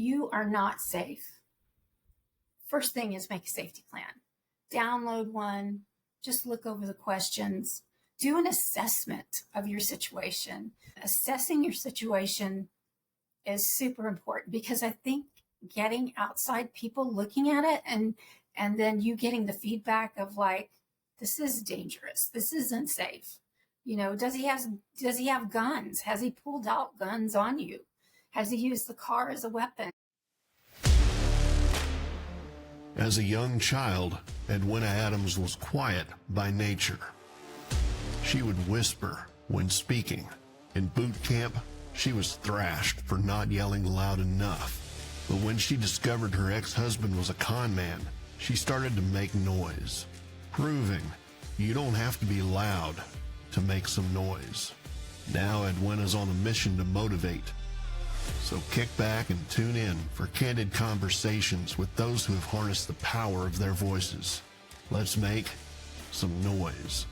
you are not safe, first thing is make a safety plan. Download one, just look over the questions, do an assessment of your situation. Assessing your situation is super important because I think getting outside people looking at it and then you getting the feedback of like, this is dangerous, this isn't safe. Does he have guns? Has he pulled out guns on you? Has he used the car as a weapon? As a young child, Edwina Adams was quiet by nature. She would whisper when speaking. In boot camp, she was thrashed for not yelling loud enough. But when she discovered her ex-husband was a con man, she started to make noise, proving you don't have to be loud to make some noise. Now Edwina's on a mission to motivate. So kick back and tune in for candid conversations with those who have harnessed the power of their voices. Let's make some noise.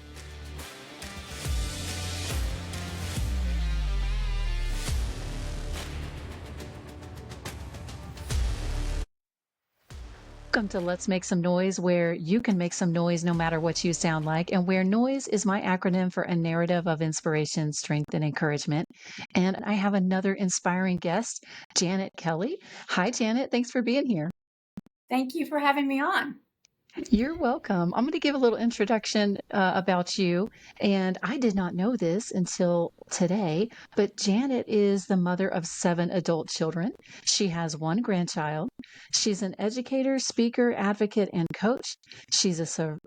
Welcome to Let's Make Some Noise, where you can make some noise no matter what you sound like, and where noise is my acronym for a narrative of inspiration, strength, and encouragement. And I have another inspiring guest, Janet Kelly. Hi, Janet. Thanks for being here. Thank you for having me on. You're welcome. I'm going to give a little introduction about you. And I did not know this until today, but Janet is the mother of 7 adult children. She has 1 grandchild. She's an educator, speaker, advocate, and coach. She's a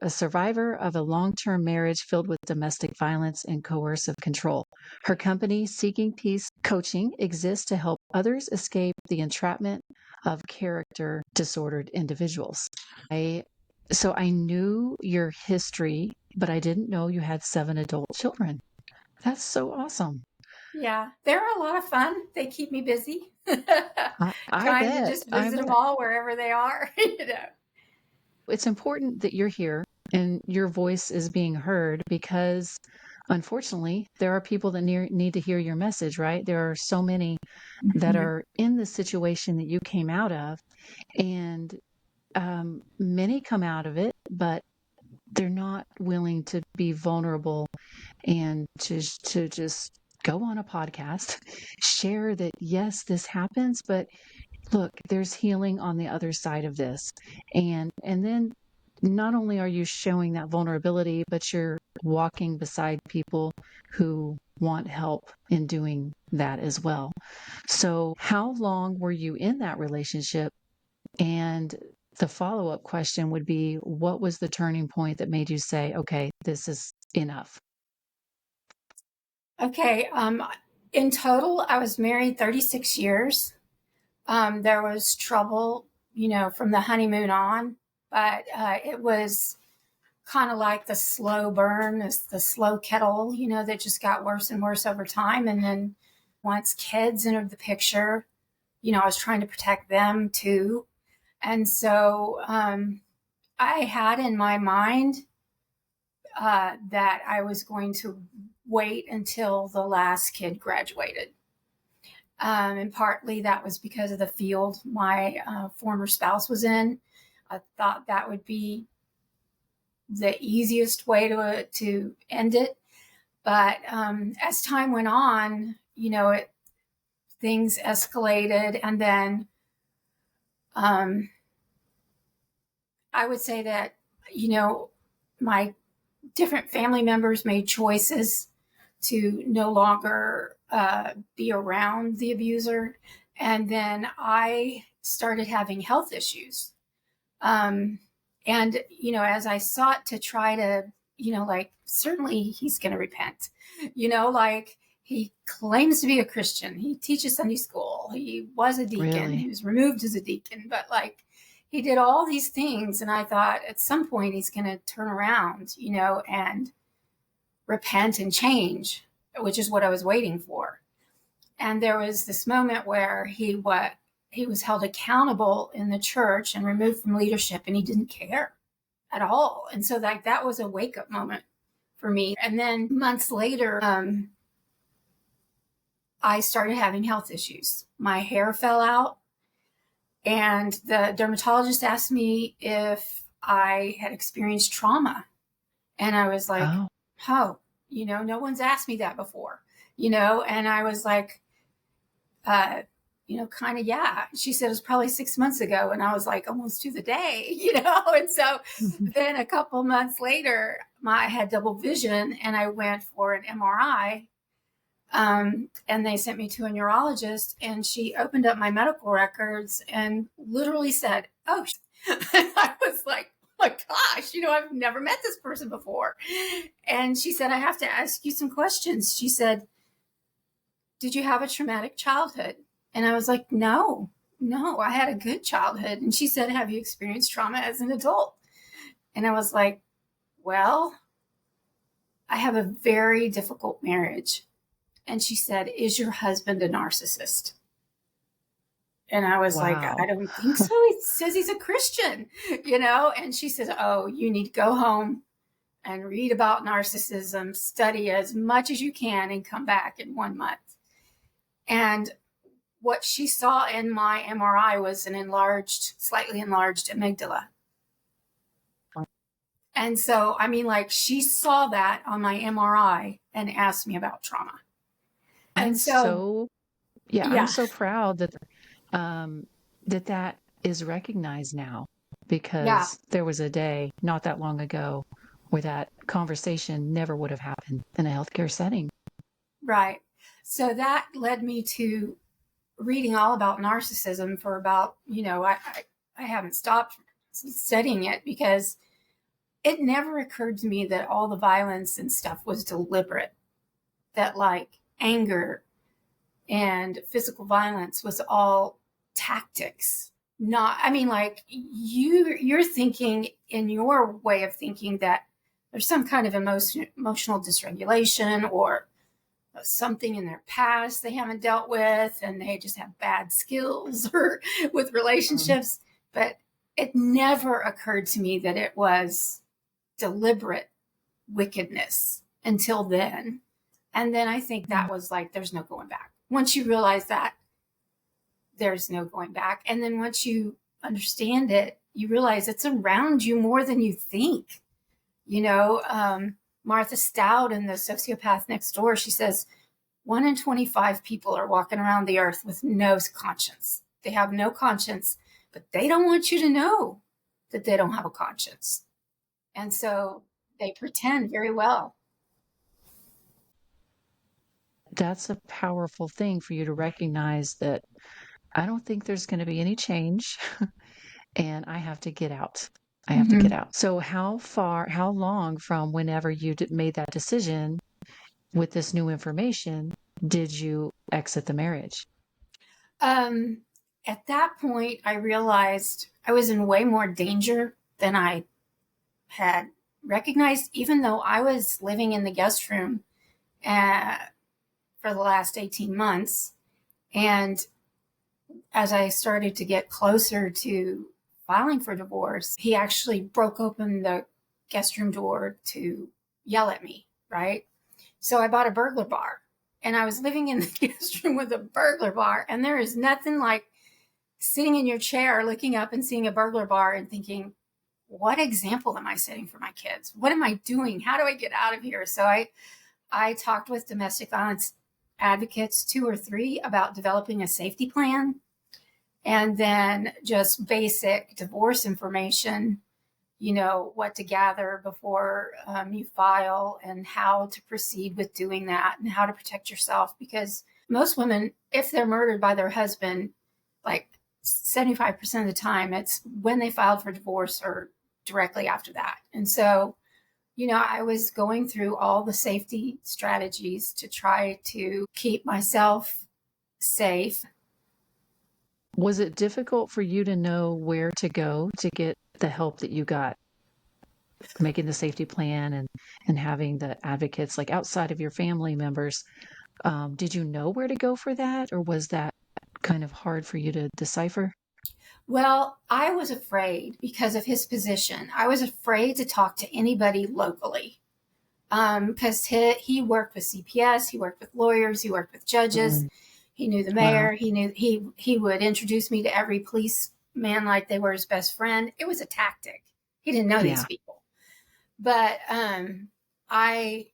survivor of a long-term marriage filled with domestic violence and coercive control. Her company, Seeking Peace Coaching, exists to help others escape the entrapment of character disordered individuals. So I knew your history, but I didn't know you had 7 adult children. That's so awesome. Yeah, they're a lot of fun. They keep me busy. I Trying bet. to just visit them all wherever they are. It's important that you're here and your voice is being heard because, unfortunately, there are people that need to hear your message, right? There are so many that are in the situation that you came out of, and many come out of it, but they're not willing to be vulnerable and to just go on a podcast, share that, yes, this happens, but look, there's healing on the other side of this. And then not only are you showing that vulnerability, but you're walking beside people who want help in doing that as well. So how long were you in that relationship? And the follow-up question would be, what was the turning point that made you say, okay, this is enough? Okay. In total, I was married 36 years. There was trouble, from the honeymoon on, but it was kind of like the slow burn, the slow kettle, that just got worse and worse over time. And then once kids entered the picture, I was trying to protect them too. And so I had in my mind that I was going to wait until the last kid graduated. And partly that was because of the field my former spouse was in. I thought that would be the easiest way to end it. But as time went on, things escalated. And then I would say that, my different family members made choices to no longer be around the abuser. And then I started having health issues. And, as I sought to try to, certainly he's going to repent, he claims to be a Christian. He teaches Sunday school. He was a deacon. Really? He was removed as a deacon, but he did all these things. And I thought at some point he's going to turn around, and repent and change, which is what I was waiting for. And there was this moment where he was held accountable in the church and removed from leadership, and he didn't care at all. And so that was a wake up moment for me. And then months later, I started having health issues. My hair fell out. And the dermatologist asked me if I had experienced trauma. And I was like, Oh, oh, no one's asked me that before, and I was like, kind of, yeah. She said it was probably 6 months ago. And I was like, almost to the day, And so then a couple months later, I had double vision and I went for an MRI. And they sent me to a neurologist, and she opened up my medical records and literally said, oh, I was like, oh my gosh, I've never met this person before. And she said, I have to ask you some questions. She said, did you have a traumatic childhood? And I was like, no, I had a good childhood. And she said, have you experienced trauma as an adult? And I was like, well, I have a very difficult marriage. And she said, is your husband a narcissist? And I was like, wow. I don't think so. He says he's a Christian, And she said, oh, you need to go home and read about narcissism, study as much as you can, and come back in 1 month. And what she saw in my MRI was an slightly enlarged amygdala. And so, she saw that on my MRI and asked me about trauma. I'm And so, I'm yeah, so proud that that is recognized now, yeah, because there was a day not that long ago where that conversation never would have happened in a healthcare setting. right. So that led me to reading all about narcissism for about, I haven't stopped studying it because it never occurred to me that all the violence and stuff was deliberate, that like anger and physical violence was all tactics. Not, you're thinking in your way of thinking that there's some kind of emotional dysregulation or something in their past they haven't dealt with, and they just have bad skills or with relationships. But it never occurred to me that it was deliberate wickedness until then. And then I think that was like, there's no going back. Once you realize that, there's no going back. And then once you understand it, you realize it's around you more than you think. Martha Stout in The Sociopath Next Door, she says 1 in 25 people are walking around the earth with no conscience. They have no conscience, but they don't want you to know that they don't have a conscience. And so they pretend very well. That's a powerful thing for you to recognize, that I don't think there's going to be any change and I have to get out. I have to get out. So how long from whenever you made that decision with this new information did you exit the marriage? At that point, I realized I was in way more danger than I had recognized, even though I was living in the guest room for the last 18 months. And as I started to get closer to filing for divorce, he actually broke open the guest room door to yell at me, right? So I bought a burglar bar, and I was living in the guest room with a burglar bar. And there is nothing like sitting in your chair, looking up and seeing a burglar bar and thinking, what example am I setting for my kids? What am I doing? How do I get out of here? So I talked with domestic violence advocates, 2 or 3, about developing a safety plan, and then just basic divorce information, what to gather before you file, and how to proceed with doing that, and how to protect yourself. Because most women, if they're murdered by their husband, like 75% of the time, it's when they filed for divorce or directly after that. And so, I was going through all the safety strategies to try to keep myself safe. Was it difficult for you to know where to go to get the help that you got, making the safety plan and having the advocates like outside of your family members? Did you know where to go for that, or was that kind of hard for you to decipher? Well, I was afraid because of his position. I was afraid to talk to anybody locally because he worked with CPS, he worked with lawyers, he worked with judges. He knew the Wow. mayor. He would introduce me to every policeman like they were his best friend. It was a tactic. He didn't know these Yeah. people. But I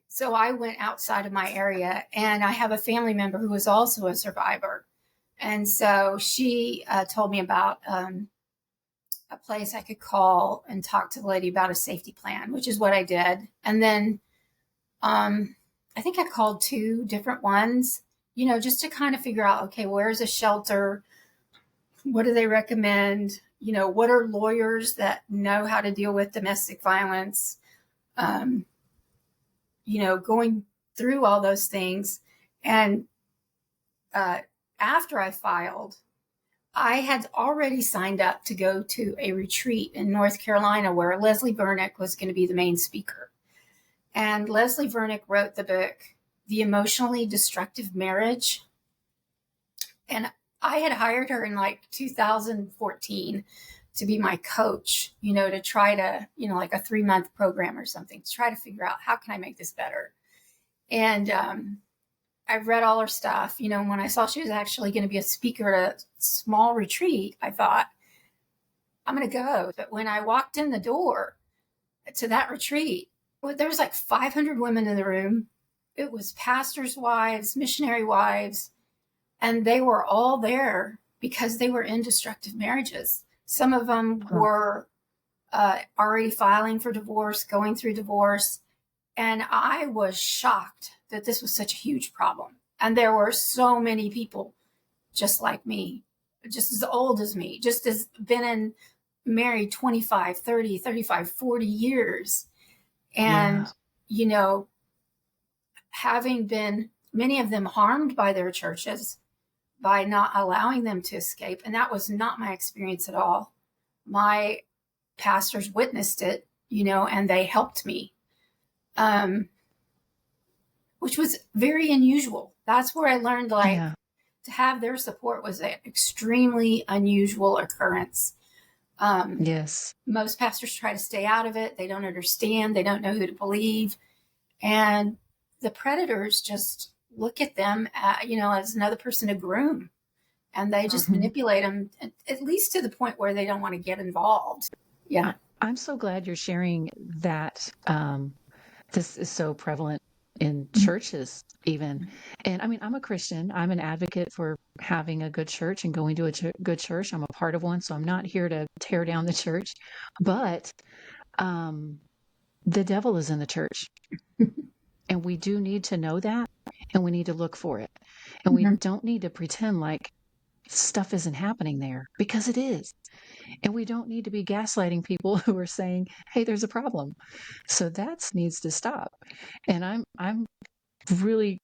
so I went outside of my area, and I have a family member who was also a survivor, and so she told me about a place I could call and talk to the lady about a safety plan, which is what I did. And then I think I called 2 different ones, just to kind of figure out, okay, where's a shelter? What do they recommend? What are lawyers that know how to deal with domestic violence? Um, going through all those things. And after I filed, I had already signed up to go to a retreat in North Carolina where Leslie Vernick was going to be the main speaker. And Leslie Vernick wrote the book, The Emotionally Destructive Marriage. And I had hired her in like 2014 to be my coach, to try to, like a 3-month program or something, to try to figure out how can I make this better. And I read all her stuff. When I saw she was actually going to be a speaker at a small retreat, I thought, I'm going to go. But when I walked in the door to that retreat, there was like 500 women in the room. It was pastors' wives, missionary wives, and they were all there because they were in destructive marriages. Some of them were already filing for divorce, going through divorce. And I was shocked that this was such a huge problem. And there were so many people just like me, just as old as me, just as married 25, 30, 35, 40 years. And, having been many of them harmed by their churches by not allowing them to escape. And that was not my experience at all. My pastors witnessed it, and they helped me. Which was very unusual. That's where I learned to have their support was an extremely unusual occurrence. Yes. Most pastors try to stay out of it. They don't understand. They don't know who to believe. And the predators just look at them, as another person to groom. And they just manipulate them, at least to the point where they don't want to get involved. Yeah. I'm so glad you're sharing that. This is so prevalent in churches even. And I mean, I'm a Christian. I'm an advocate for having a good church and going to a good church. I'm a part of one, so I'm not here to tear down the church. But the devil is in the church. And we do need to know that, and we need to look for it. And we don't need to pretend like stuff isn't happening there, because it is. And we don't need to be gaslighting people who are saying, hey, there's a problem. So that needs to stop. And I'm really,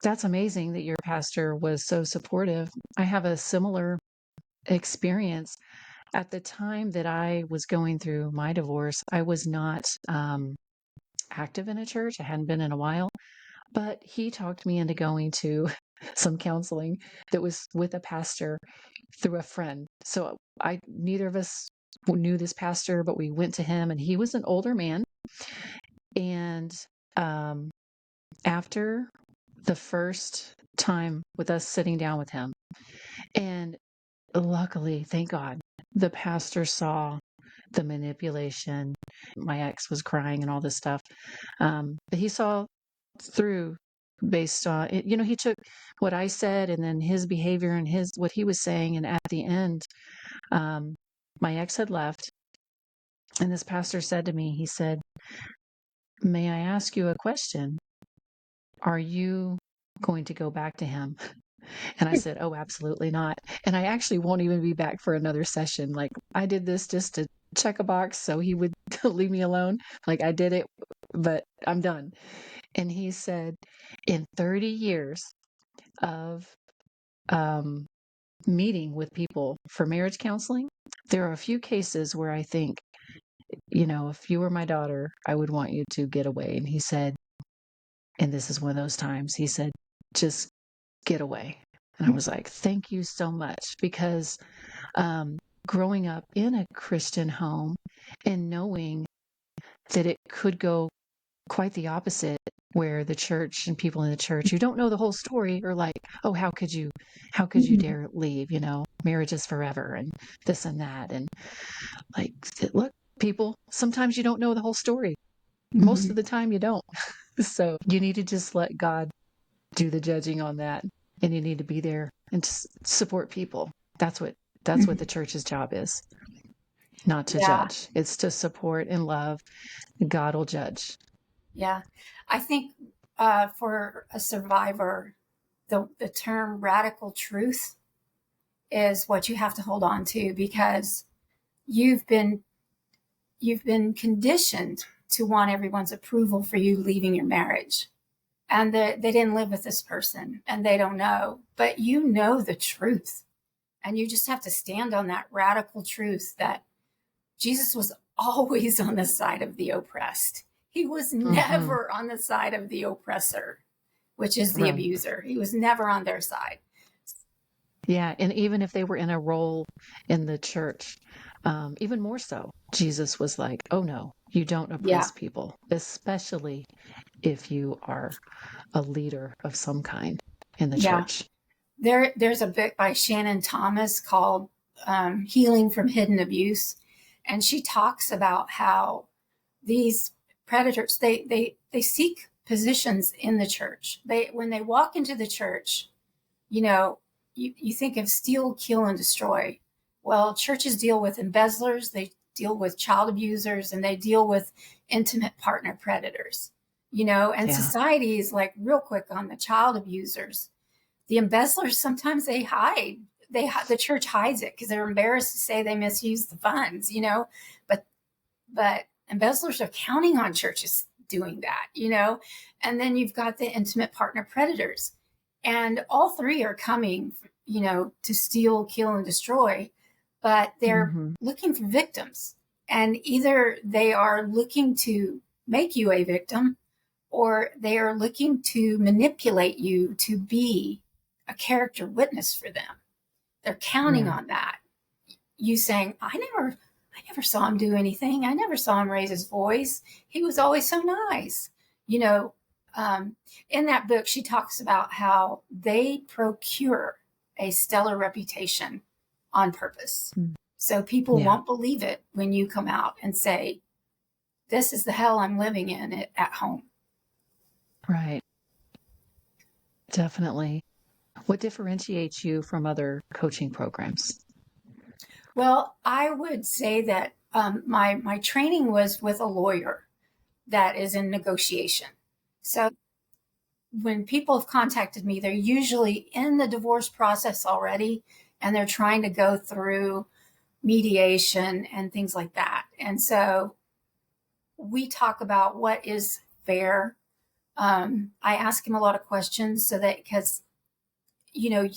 that's amazing that your pastor was so supportive. I have a similar experience. At the time that I was going through my divorce, I was not active in a church. I hadn't been in a while, but he talked me into going to some counseling that was with a pastor through a friend. So neither of us knew this pastor, but we went to him, and he was an older man. And after the first time with us sitting down with him, and luckily, thank God, the pastor saw the manipulation. My ex was crying and all this stuff. But he saw through based on it. He took what I said and then his behavior and what he was saying. And at the end, my ex had left. And this pastor said to me, he said, may I ask you a question? Are you going to go back to him? And I said, oh, absolutely not. And I actually won't even be back for another session. Like, I did this just to check a box so he would leave me alone. Like, I did it, but I'm done. And he said, in 30 years of meeting with people for marriage counseling, there are a few cases where I think, if you were my daughter, I would want you to get away. And he said, and this is one of those times, he said, just get away. And I was like, thank you so much. Because growing up in a Christian home and knowing that it could go quite the opposite where the church and people in the church who don't know the whole story are like, oh, how could you dare leave? Marriage is forever and this and that. And like, look, people, sometimes you don't know the whole story. Most of the time you don't. So you need to just let God do the judging on that. And you need to be there and support people. That's what the church's job is. Not to Yeah. judge. It's to support and love. God will judge. Yeah. I think for a survivor, the term radical truth is what you have to hold on to, because you've been conditioned to want everyone's approval for you leaving your marriage. And they didn't live with this person and they don't know, but you know the truth. And you just have to stand on that radical truth that Jesus was always on the side of the oppressed. He was never on the side of the oppressor, which is the abuser. He was never on their side. Yeah. And even if they were in a role in the church, even more so, Jesus was like, oh no, you don't oppress people, especially if you are a leader of some kind in the church. There's a book by Shannon Thomas called Healing from Hidden Abuse. And she talks about how these predators, they seek positions in the church. When they walk into the church, you think of steal, kill, and destroy. Well, churches deal with embezzlers, they deal with child abusers, and they deal with intimate partner predators. And society is like real quick on the child abusers. The embezzlers, sometimes they hide. The church hides it because they're embarrassed to say they misused the funds, but embezzlers are counting on churches doing that, and then you've got the intimate partner predators, and all three are coming, to steal, kill, and destroy, but they're looking for victims, and either they are looking to make you a victim or they are looking to manipulate you to be a character witness for them. They're counting on that. You saying, I never saw him do anything. I never saw him raise his voice. He was always so nice. In that book, she talks about how they procure a stellar reputation on purpose. So people won't believe it when you come out and say, this is the hell I'm living in at home. Right. Definitely. What differentiates you from other coaching programs? Well, I would say that my training was with a lawyer that is in negotiation. So when people have contacted me, they're usually in the divorce process already, and they're trying to go through mediation and things like that. And so we talk about what is fair. I ask him a lot of questions because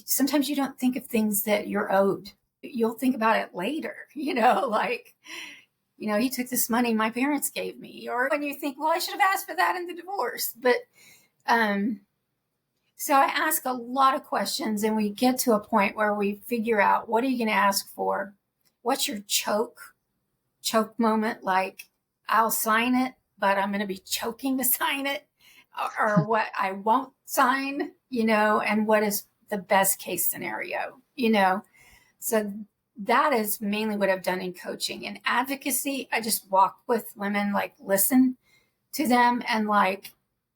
sometimes you don't think of things that you're owed. You'll think about it later, he took this money my parents gave me, or when you think, well, I should have asked for that in the divorce. But so I ask a lot of questions, and we get to a point where we figure out, what are you going to ask for? What's your choke moment? Like, I'll sign it, but I'm going to be choking to sign it, or what I won't sign, and what is the best case scenario, So that is mainly what I've done in coaching. In advocacy, I just walk with women, listen to them. And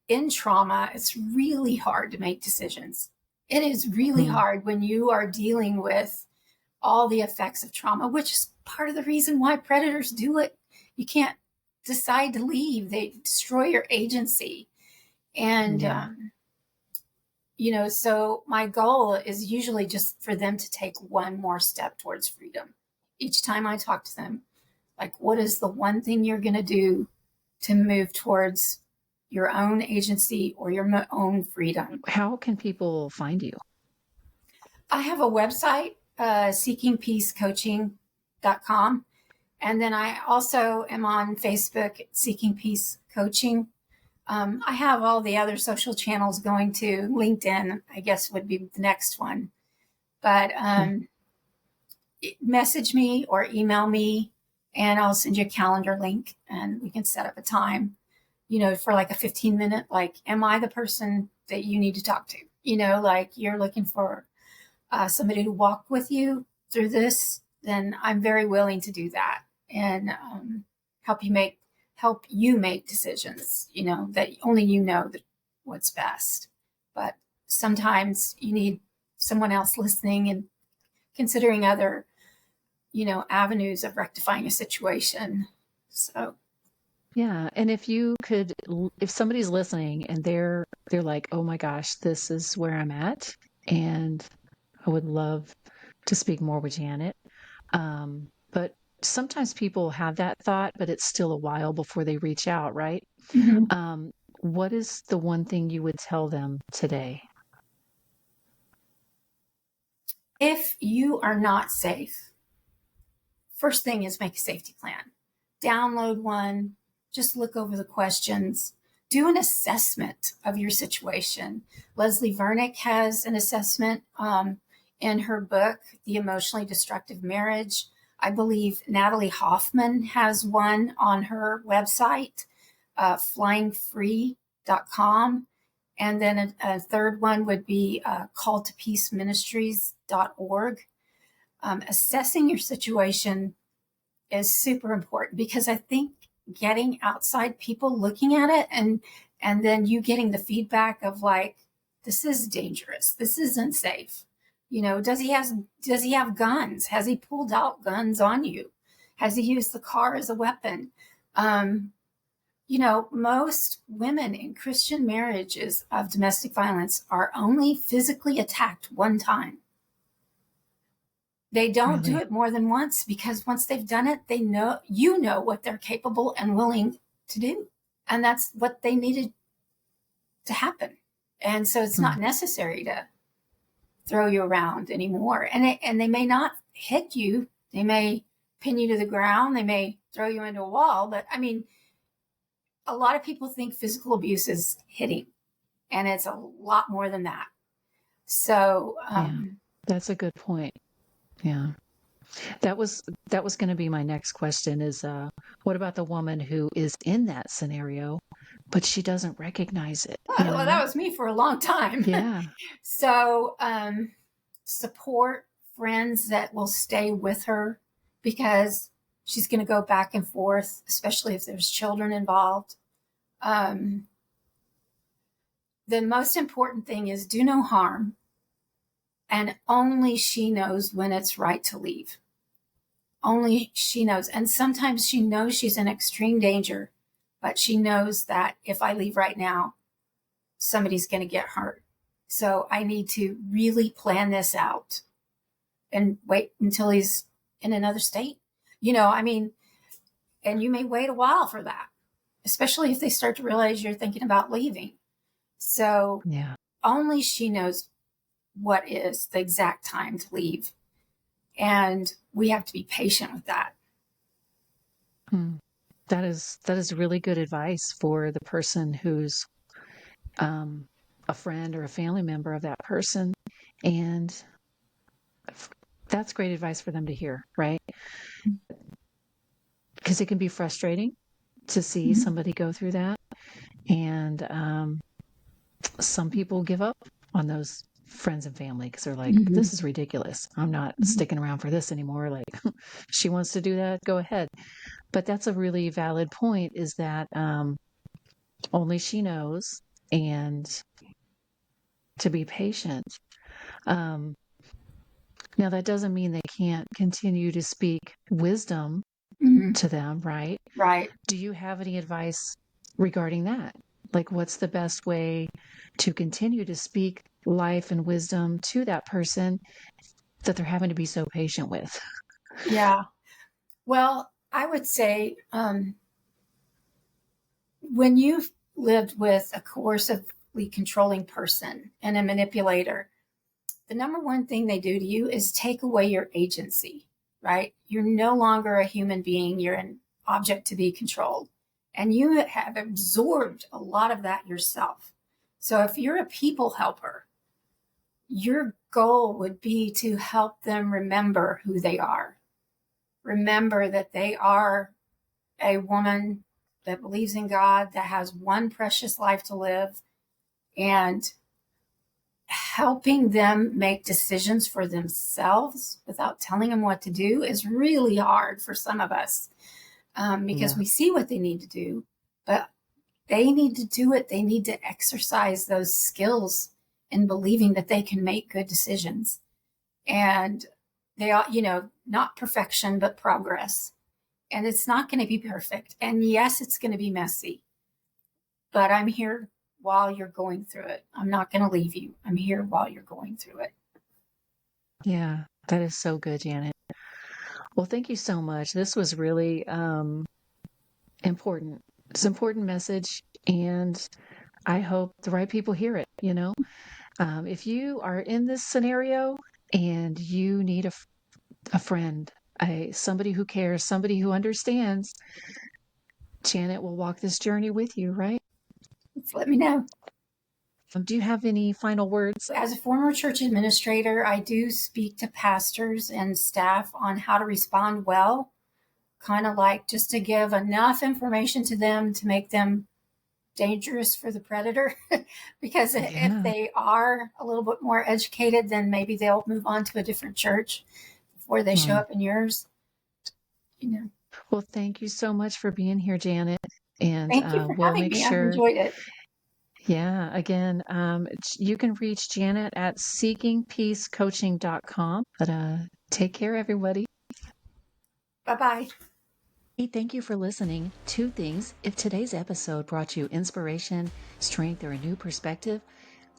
in trauma, it's really hard to make decisions. It is really hard when you are dealing with all the effects of trauma, which is part of the reason why predators do it. You can't decide to leave. They destroy your agency. And, so my goal is usually just for them to take one more step towards freedom. Each time I talk to them, what is the one thing you're going to do to move towards your own agency or your own freedom? How can people find you? I have a website, seekingpeacecoaching.com. And then I also am on Facebook, Seeking Peace Coaching. I have all the other social channels going to. LinkedIn, I guess, would be the next one. But message me or email me, and I'll send you a calendar link, and we can set up a time. for like a 15-minute, like, am I the person that you need to talk to? Like you're looking for somebody to walk with you through this, then I'm very willing to do that and help you make decisions, that only that what's best. But sometimes you need someone else listening and considering other, avenues of rectifying a situation. So Yeah, and if somebody's listening and they're like, "Oh my gosh, this is where I'm at, and I would love to speak more with Janet." But sometimes people have that thought, but it's still a while before they reach out, right? mhm. What is the one thing you would tell them today? If you are not safe, first thing is make a safety plan. Download one, just look over the questions, do an assessment of your situation. Leslie Vernick has an assessment in her book, The Emotionally Destructive Marriage. I believe Natalie Hoffman has one on her website, flyingfree.com. And then a third one would be calltopeaceministries.org. Assessing your situation is super important because I think getting outside people looking at it and then you getting the feedback of like, this is dangerous, this isn't safe. Does he have guns? Has he pulled out guns on you? Has he used the car as a weapon? Most women in Christian marriages of domestic violence are only physically attacked one time. They don't do it more than once because once they've done it, they know what they're capable and willing to do. And that's what they needed to happen. And so it's not necessary to throw you around anymore. And they may not hit you. They may pin you to the ground. They may throw you into a wall. But I mean, a lot of people think physical abuse is hitting, and it's a lot more than that. So that's a good point. Yeah. That was going to be my next question is what about the woman who is in that scenario, but she doesn't recognize it? Well, that was me for a long time. Yeah. So support friends that will stay with her because she's going to go back and forth, especially if there's children involved. The most important thing is do no harm. And only she knows when it's right to leave. Only she knows. And sometimes she knows she's in extreme danger, but she knows that if I leave right now, somebody's going to get hurt. So I need to really plan this out and wait until he's in another state. And you may wait a while for that, especially if they start to realize you're thinking about leaving. So only she knows what is the exact time to leave. And we have to be patient with that. That is really good advice for the person who's a friend or a family member of that person. And that's great advice for them to hear, right? Because it can be frustrating to see somebody go through that. And some people give up on those friends and family because they're like, this is ridiculous. I'm not sticking around for this anymore. Like, she wants to do that, go ahead. But that's a really valid point, is that only she knows, and to be patient. Now, that doesn't mean they can't continue to speak wisdom to them, right? Right. Do you have any advice regarding that? Like, what's the best way to continue to speak life and wisdom to that person that they're having to be so patient with? Yeah. Well, I would say when you've lived with a coercively controlling person and a manipulator, the number one thing they do to you is take away your agency, right? You're no longer a human being. You're an object to be controlled. And you have absorbed a lot of that yourself. So if you're a people helper, your goal would be to help them remember who they are. Remember that they are a woman that believes in God, that has one precious life to live, and helping them make decisions for themselves without telling them what to do is really hard for some of us, because we see what they need to do, but they need to do it. They need to exercise those skills in believing that they can make good decisions. And they are, not perfection, but progress. And it's not going to be perfect. And yes, it's going to be messy, but I'm here while you're going through it. I'm not going to leave you. I'm here while you're going through it. Yeah, that is so good, Janet. Well, thank you so much. This was really important. It's an important message, and I hope the right people hear it. If you are in this scenario and you need a friend, somebody who cares, somebody who understands, Janet will walk this journey with you, right? Just let me know. Do you have any final words? As a former church administrator, I do speak to pastors and staff on how to respond well, kind of like just to give enough information to them to make them dangerous for the predator. Because if they are a little bit more educated, then maybe they'll move on to a different church before they show up in yours. Well, thank you so much for being here, Janet. And thank you for we'll having make me. sure. I've enjoyed it. Yeah, again, you can reach Janet at seekingpeacecoaching.com. But take care, everybody. Bye-bye. Hey, thank you for listening. 2 things. If today's episode brought you inspiration, strength, or a new perspective,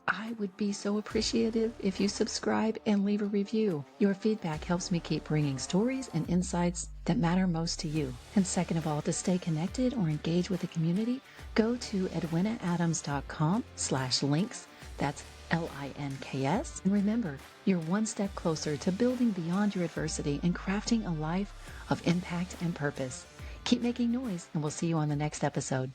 I would be so appreciative if you subscribe and leave a review. Your feedback helps me keep bringing stories and insights that matter most to you. And second of all, to stay connected or engage with the community, go to edwinaadams.com/links. That's LINKS. And remember, you're one step closer to building beyond your adversity and crafting a life of impact and purpose. Keep making noise, and we'll see you on the next episode.